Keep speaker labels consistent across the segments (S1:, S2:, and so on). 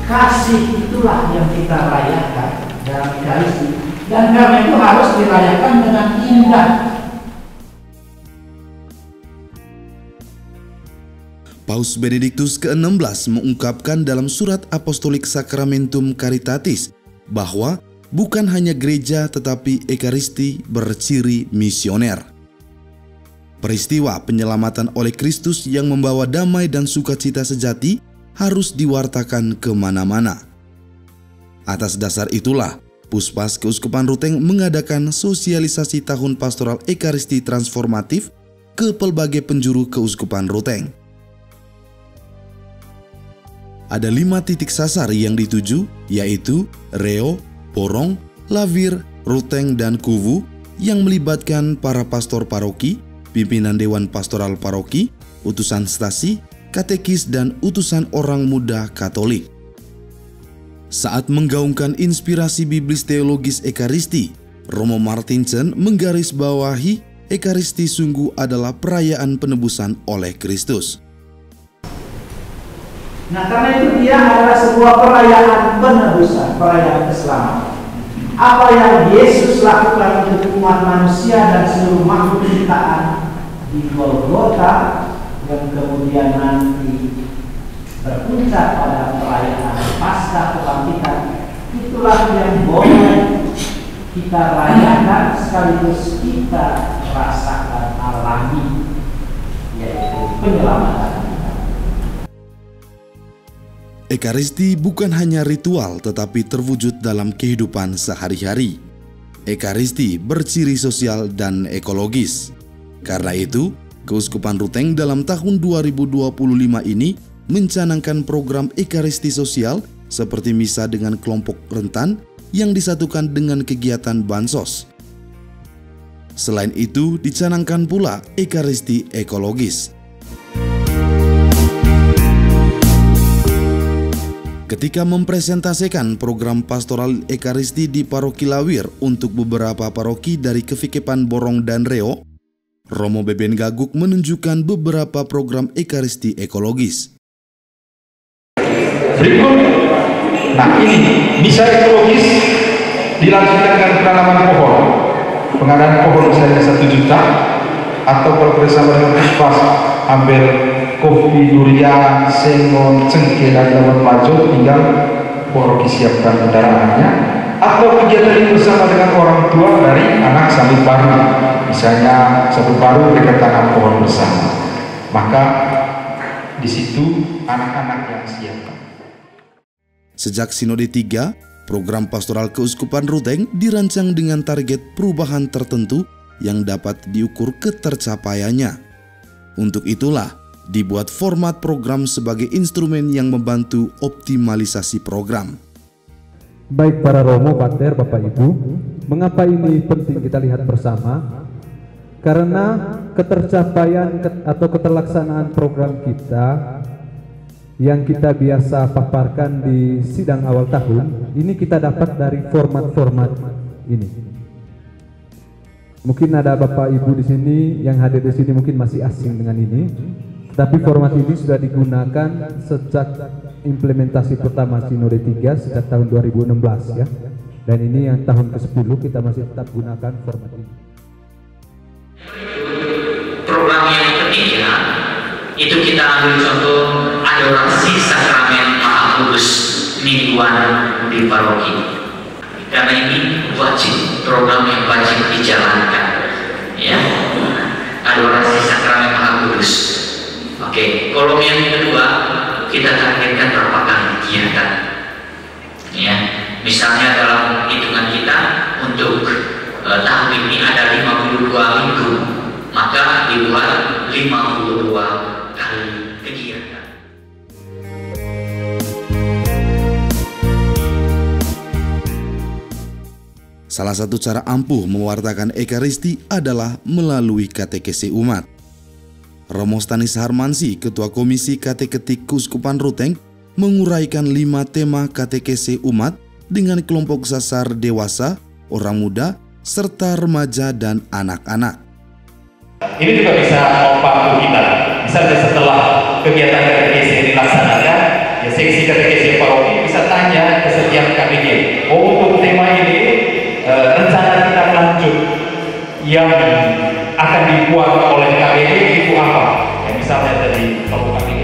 S1: kasih itulah yang kita rayakan dalam Ekaristi, dan karena itu harus dirayakan dengan indah.
S2: Paus Benediktus ke-16 mengungkapkan dalam surat Apostolik Sacramentum Caritatis bahwa bukan hanya gereja tetapi Ekaristi berciri misioner. Peristiwa penyelamatan oleh Kristus yang membawa damai dan sukacita sejati harus diwartakan kemana-mana. Atas dasar itulah, Puspas Keuskupan Ruteng mengadakan sosialisasi tahun pastoral Ekaristi transformatif ke pelbagai penjuru Keuskupan Ruteng. Ada 5 titik sasar yang dituju, yaitu Reo, Porong, Lawir, Ruteng, dan Kuwu yang melibatkan para pastor paroki, pimpinan Dewan Pastoral Paroki, utusan stasi, katekis, dan utusan orang muda Katolik. Saat menggaungkan inspirasi biblis teologis Ekaristi, Romo Martinsen menggarisbawahi Ekaristi sungguh adalah perayaan penebusan oleh Kristus.
S1: Nah, karena itu dia adalah sebuah perayaan penebusan, perayaan keselamatan. Apa yang Yesus lakukan untuk umat manusia dan seluruh makhluk ciptaan di Golgota, yang kemudian nanti berpuncak pada perayaan Paskah Kebangkitan, itulah yang boleh kita rayakan sekaligus kita rasakan alami, yaitu penyelamatan.
S2: Ekaristi bukan hanya ritual tetapi terwujud dalam kehidupan sehari-hari. Ekaristi berciri sosial dan ekologis. Karena itu, Keuskupan Ruteng dalam tahun 2025 ini mencanangkan program Ekaristi sosial seperti misa dengan kelompok rentan yang disatukan dengan kegiatan bansos. Selain itu, dicanangkan pula Ekaristi ekologis. Ketika mempresentasikan program pastoral Ekaristi di Paroki Lawir untuk beberapa paroki dari Kevikepan Borong dan Reo, Romo Beben Gaguk menunjukkan beberapa program Ekaristi ekologis.
S3: Berikut, nah ini misa ekologis dilanjutkan dengan penanaman pohon. Pengadaan pohon misalnya 1 juta, atau kalau bersama dengan Puspas hampir kopi, durian, sengon, cengkeh, dan daun pajo, tinggal paroki siapkan kendaraannya, atau kegiatan ini bersama dengan orang tua dari anak sabit baru, misalnya sabit baru mereka tanam pohon bersama, maka di situ anak-anak yang siapkan.
S2: Sejak Sinode 3, program pastoral Keuskupan Ruteng dirancang dengan target perubahan tertentu yang dapat diukur ketercapaiannya. Untuk itulah, dibuat format program sebagai instrumen yang membantu optimalisasi program.
S4: Baik para Romo, Pater, Bapak Ibu, mengapa ini penting kita lihat bersama? Karena ketercapaian atau keterlaksanaan program kita yang kita biasa paparkan di sidang awal tahun, ini kita dapat dari format-format ini. Mungkin ada Bapak Ibu di sini yang hadir di sini mungkin masih asing dengan ini. Tapi format ini sudah digunakan sejak implementasi pertama Sinode 3 sejak tahun 2016 ya. Dan ini yang tahun ke-10 kita masih tetap gunakan format ini.
S5: Program yang ketiga itu kita ambil contoh adorasi sakramen Maha Kudus mingguan di paroki. Karena ini wajib, program yang wajib dijalankan ya. Adorasi sakramen Maha Kudus. Oke, kolom yang kedua kita targetkan berapa kali kegiatan, ya. Misalnya dalam hitungan kita untuk tahun ini ada 52 minggu, maka dibuat 52 kali kegiatan.
S2: Salah satu cara ampuh mewartakan Ekaristi adalah melalui katekesi umat. Romo Stanis Harmansi, Ketua Komisi Kateketik Keuskupan Ruteng, menguraikan 5 tema katekesi umat dengan kelompok sasar dewasa, orang muda, serta remaja dan anak-anak.
S3: Ini juga bisa membantu kita. Misalnya setelah kegiatan katekesi dilaksanakan, ya seksi katekesi paroki bisa setiap KBG. Untuk tema ini rencana kita lanjut yang akan dibuat oleh KBG itu apa? Ya, misalnya dari kelompok KBG.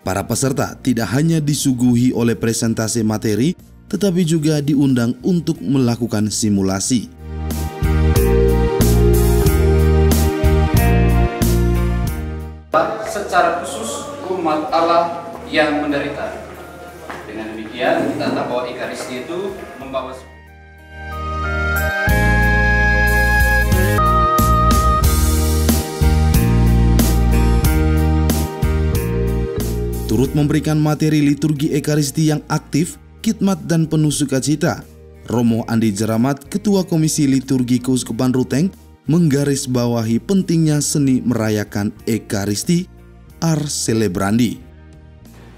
S2: Para peserta tidak hanya disuguhi oleh presentasi materi, tetapi juga diundang untuk melakukan simulasi.
S6: Secara khusus umat Allah yang menderita. Dengan demikian kita tahu bahwa Ekaristi itu membawa
S2: turut memberikan materi liturgi Ekaristi yang aktif, khidmat dan penuh sukacita. Romo Andi Jeramat, Ketua Komisi Liturgi Keuskupan Ruteng, menggarisbawahi pentingnya seni merayakan Ekaristi Ars Celebrandi.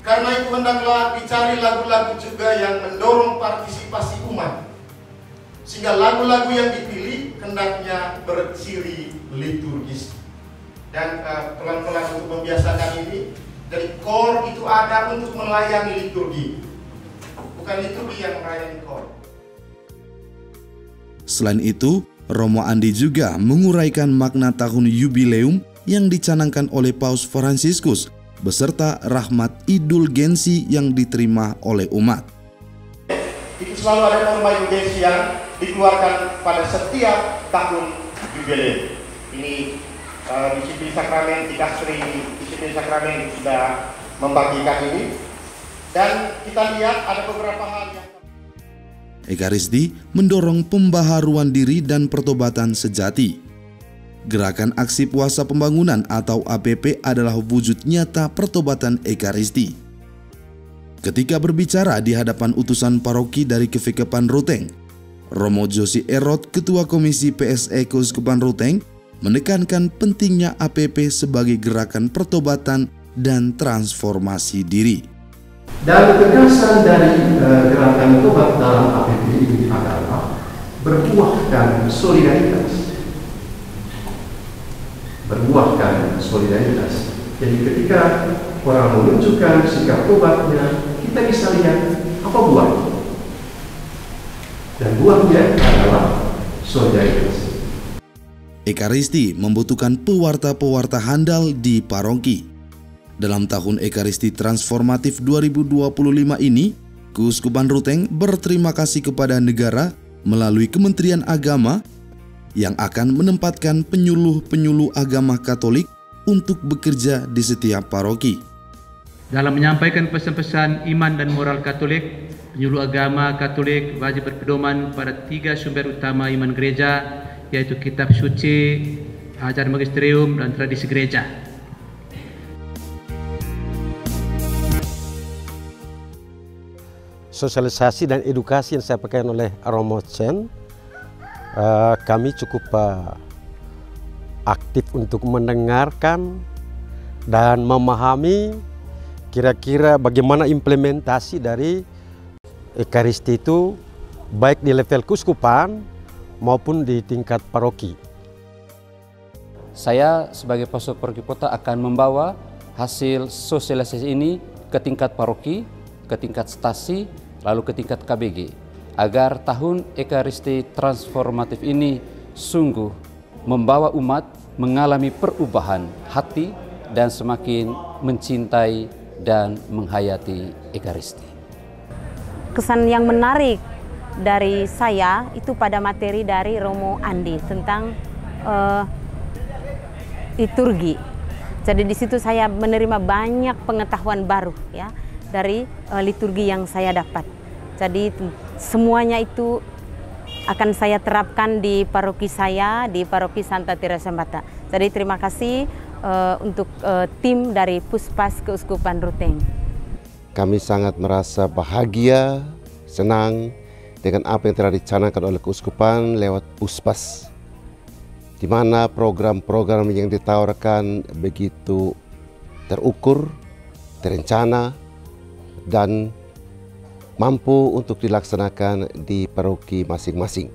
S7: Karena itu hendaklah dicari lagu-lagu juga yang mendorong partisipasi umat, sehingga lagu-lagu yang dipilih hendaknya berciri liturgis. Dan pelan-pelan untuk membiasakan ini, dari kor itu ada untuk melayani liturgi, bukan liturgi yang melayani kor.
S2: Selain itu, Romo Andi juga menguraikan makna tahun yubileum yang dicanangkan oleh Paus Fransiskus beserta rahmat indulgensi yang diterima oleh umat.
S7: Itu selalu ada norma indulgensi yang dikeluarkan pada setiap tahun yubileum. Ini disiplin sakramen, disiplin sakramen sudah membagikan ini, dan kita lihat ada beberapa hal yang
S2: Ekaristi mendorong pembaharuan diri dan pertobatan sejati. Gerakan Aksi Puasa Pembangunan atau APP adalah wujud nyata pertobatan Ekaristi. Ketika berbicara di hadapan utusan paroki dari Kevikepan Ruteng, Romo Josi Erot, Ketua Komisi PSE Keuskupan Ruteng, menekankan pentingnya APP sebagai gerakan pertobatan dan transformasi diri.
S8: Dan ketegasan dari gerakan tobat dalam APP ini adalah berbuahkan solidaritas. Jadi ketika orang menunjukkan sikap tobatnya, kita bisa lihat apa buahnya. Dan buahnya adalah solidaritas.
S2: Ekaristi membutuhkan pewarta-pewarta handal di paroki. Dalam tahun Ekaristi Transformatif 2025 ini, Keuskupan Ruteng berterima kasih kepada negara melalui Kementerian Agama yang akan menempatkan penyuluh-penyuluh agama Katolik untuk bekerja di setiap paroki.
S9: Dalam menyampaikan pesan-pesan iman dan moral Katolik, penyuluh agama Katolik wajib berpedoman pada 3 sumber utama iman gereja, yaitu kitab suci, ajaran magisterium, dan tradisi gereja.
S10: Sosialisasi dan edukasi yang saya pakai oleh Romo Chen, kami cukup aktif untuk mendengarkan dan memahami kira-kira bagaimana implementasi dari Ekaristi itu baik di level keuskupan maupun di tingkat paroki.
S6: Saya sebagai pastor paroki kota akan membawa hasil sosialisasi ini ke tingkat paroki, ke tingkat stasi, lalu ke tingkat KBG, agar tahun Ekaristi Transformatif ini sungguh membawa umat mengalami perubahan hati dan semakin mencintai dan menghayati Ekaristi.
S11: Kesan yang menarik dari saya itu pada materi dari Romo Andi tentang liturgi. Jadi di situ saya menerima banyak pengetahuan baru ya dari liturgi yang saya dapat. Jadi semuanya itu akan saya terapkan di paroki saya, di paroki Santa Teresa Mbata. Jadi terima kasih untuk tim dari Puspas Keuskupan Ruteng.
S10: Kami sangat merasa bahagia, senang dengan apa yang telah dicanangkan oleh Keuskupan lewat Puspas, di mana program-program yang ditawarkan begitu terukur, terencana, dan mampu untuk dilaksanakan di paroki masing-masing.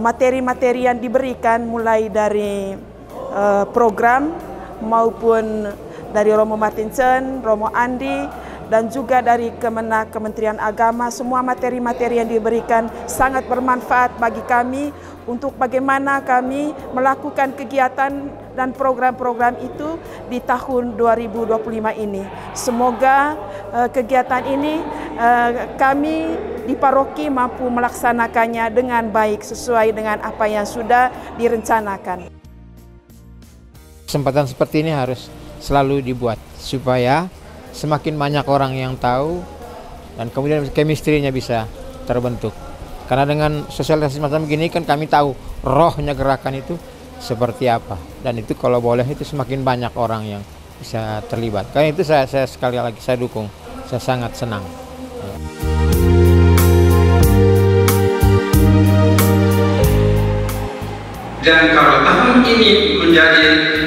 S12: Materi-materi yang diberikan mulai dari program maupun dari Romo Martinson, Romo Andi, dan juga dari Kemenak, Kementerian Agama. Semua materi-materi yang diberikan sangat bermanfaat bagi kami untuk bagaimana kami melakukan kegiatan dan program-program itu di tahun 2025 ini. Semoga kegiatan ini kami di paroki mampu melaksanakannya dengan baik sesuai dengan apa yang sudah direncanakan.
S13: Kesempatan seperti ini harus selalu dibuat supaya semakin banyak orang yang tahu dan kemudian chemistry-nya bisa terbentuk. Karena dengan sosialisasi macam gini kan kami tahu rohnya gerakan itu seperti apa, dan itu kalau boleh itu semakin banyak orang yang bisa terlibat. Karena itu saya sekali lagi saya dukung, saya sangat senang.
S14: Dan kalau tahun ini menjadi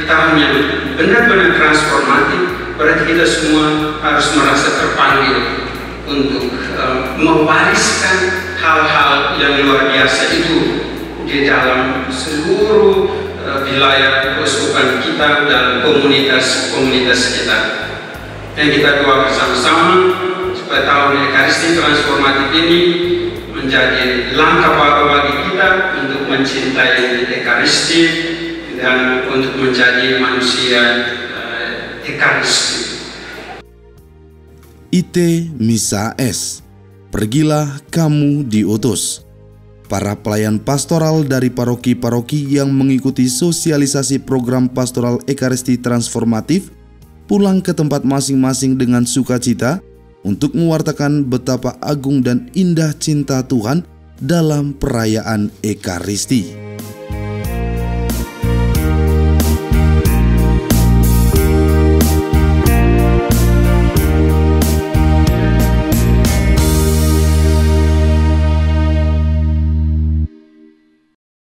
S14: tahun yang benar-benar transformatif, berarti kita semua harus merasa terpanggil untuk mewariskan hal-hal yang luar biasa itu di dalam seluruh wilayah keuskupan kita dan komunitas-komunitas kita. Dan kita doa bersama-sama supaya tahun Ekaristi transformatif ini menjadi langkah baru bagi kita untuk mencintai Ekaristi dan untuk menjadi manusia Ekaristi.
S2: IT Misa S. Pergilah kamu diutus. Para pelayan pastoral dari paroki-paroki yang mengikuti sosialisasi program pastoral Ekaristi transformatif pulang ke tempat masing-masing dengan sukacita untuk mewartakan betapa agung dan indah cinta Tuhan dalam perayaan Ekaristi.